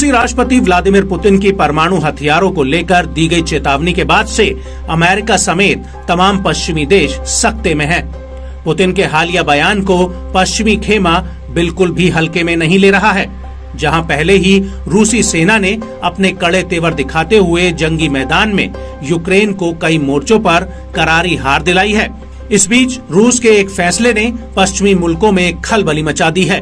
रूसी राष्ट्रपति Vladimir Putin की परमाणु हथियारों को लेकर दी गई चेतावनी के बाद से अमेरिका समेत तमाम पश्चिमी देश सख्ते में हैं। पुतिन के हालिया बयान को पश्चिमी खेमा बिल्कुल भी हल्के में नहीं ले रहा है। जहां पहले ही रूसी सेना ने अपने कड़े तेवर दिखाते हुए जंगी मैदान में यूक्रेन को कई मोर्चों पर करारी हार दिलाई है, इस बीच रूस के एक फैसले ने पश्चिमी मुल्कों में खलबली मचा दी है।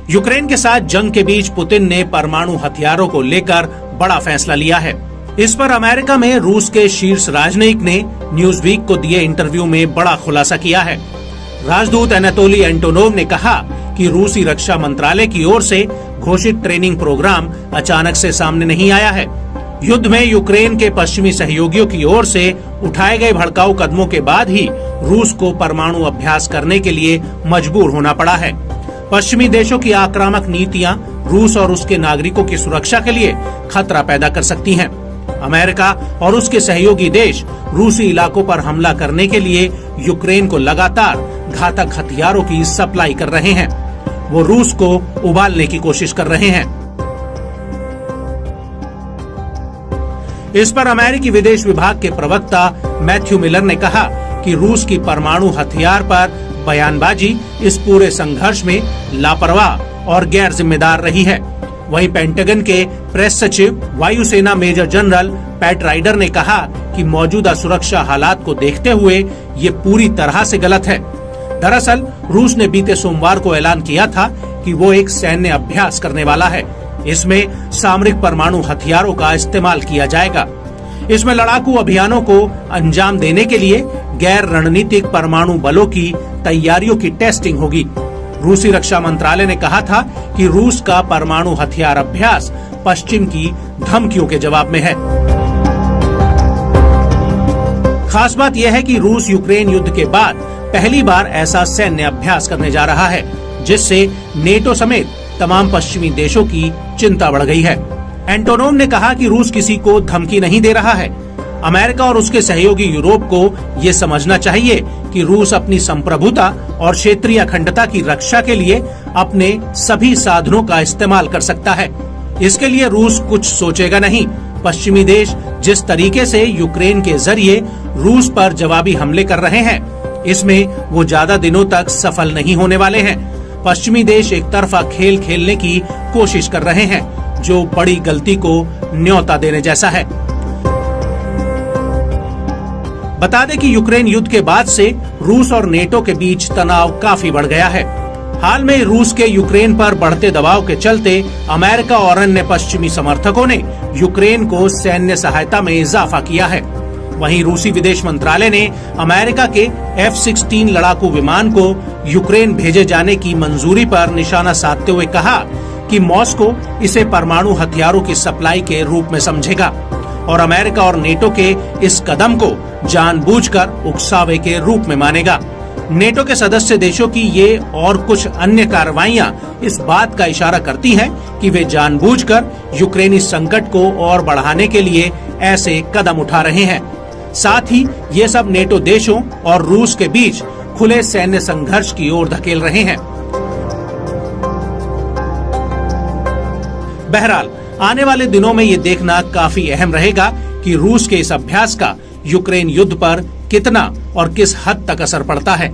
यूक्रेन के साथ जंग के बीच पुतिन ने परमाणु हथियारों को लेकर बड़ा फैसला लिया है। इस पर अमेरिका में रूस के शीर्ष राजनयिक ने न्यूज़वीक को दिए इंटरव्यू में बड़ा खुलासा किया है। राजदूत एनातोली एंटोनोव ने कहा कि रूसी रक्षा मंत्रालय की ओर से घोषित ट्रेनिंग प्रोग्राम अचानक से सामने नहीं आया है। युद्ध में यूक्रेन के पश्चिमी सहयोगियों की ओर से उठाए गए भड़काऊ कदमों के बाद ही रूस को परमाणु अभ्यास करने के लिए मजबूर होना पड़ा है। पश्चिमी देशों की आक्रामक नीतियां रूस और उसके नागरिकों की सुरक्षा के लिए खतरा पैदा कर सकती हैं। अमेरिका और उसके सहयोगी देश रूसी इलाकों पर हमला करने के लिए यूक्रेन को लगातार घातक हथियारों की सप्लाई कर रहे हैं। वो रूस को उबालने की कोशिश कर रहे हैं। इस पर अमेरिकी विदेश विभाग के प्रवक्ता मैथ्यू मिलर ने कहा कि रूस की परमाणु हथियार पर बयानबाजी इस पूरे संघर्ष में लापरवाह और गैर जिम्मेदार रही है। वहीं पेंटागन के प्रेस सचिव वायुसेना मेजर जनरल पैट राइडर ने कहा कि मौजूदा सुरक्षा हालात को देखते हुए ये पूरी तरह से गलत है। दरअसल रूस ने बीते सोमवार को ऐलान किया था कि वो एक सैन्य अभ्यास करने वाला है। इसमें सामरिक परमाणु हथियारों का इस्तेमाल किया जाएगा। इसमें लड़ाकू अभियानों को अंजाम देने के लिए गैर रणनीतिक परमाणु बलों की तैयारियों की टेस्टिंग होगी। रूसी रक्षा मंत्रालय ने कहा था कि रूस का परमाणु हथियार अभ्यास पश्चिम की धमकियों के जवाब में है। खास बात यह है कि रूस यूक्रेन युद्ध के बाद पहली बार ऐसा सैन्य अभ्यास करने जा रहा है, जिससे नेटो समेत तमाम पश्चिमी देशों की चिंता बढ़ गई है। एंटोनोव ने कहा कि रूस किसी को धमकी नहीं दे रहा है। अमेरिका और उसके सहयोगी यूरोप को ये समझना चाहिए कि रूस अपनी संप्रभुता और क्षेत्रीय अखंडता की रक्षा के लिए अपने सभी साधनों का इस्तेमाल कर सकता है। इसके लिए रूस कुछ सोचेगा नहीं। पश्चिमी देश जिस तरीके से यूक्रेन के जरिए रूस पर जवाबी हमले कर रहे हैं, इसमें वो ज्यादा दिनों तक सफल नहीं होने वाले हैं। पश्चिमी देश एक तरफा खेल खेलने की कोशिश कर रहे हैं, जो बड़ी गलती को न्योता देने जैसा है। बता दें कि यूक्रेन युद्ध के बाद से रूस और नेटो के बीच तनाव काफी बढ़ गया है। हाल में रूस के यूक्रेन पर बढ़ते दबाव के चलते अमेरिका और अन्य पश्चिमी समर्थकों ने यूक्रेन को सैन्य सहायता में इजाफा किया है। वहीं रूसी विदेश मंत्रालय ने अमेरिका के F-16 लड़ाकू विमान को यूक्रेन भेजे जाने की मंजूरी पर निशाना साधते हुए कहा कि मॉस्को इसे परमाणु हथियारों की सप्लाई के रूप में समझेगा और अमेरिका और नेटो के इस कदम को जानबूझकर उकसावे के रूप में मानेगा। नेटो के सदस्य देशों की ये और कुछ अन्य कार्रवाइयां इस बात का इशारा करती हैं कि वे जानबूझकर यूक्रेनी संकट को और बढ़ाने के लिए ऐसे कदम उठा रहे हैं। साथ ही ये सब नेटो देशों और रूस के बीच खुले सैन्य संघर्ष की ओर धकेल रहे हैं। बहरहाल आने वाले दिनों में ये देखना काफी अहम रहेगा कि रूस के इस अभ्यास का यूक्रेन युद्ध पर कितना और किस हद तक असर पड़ता है।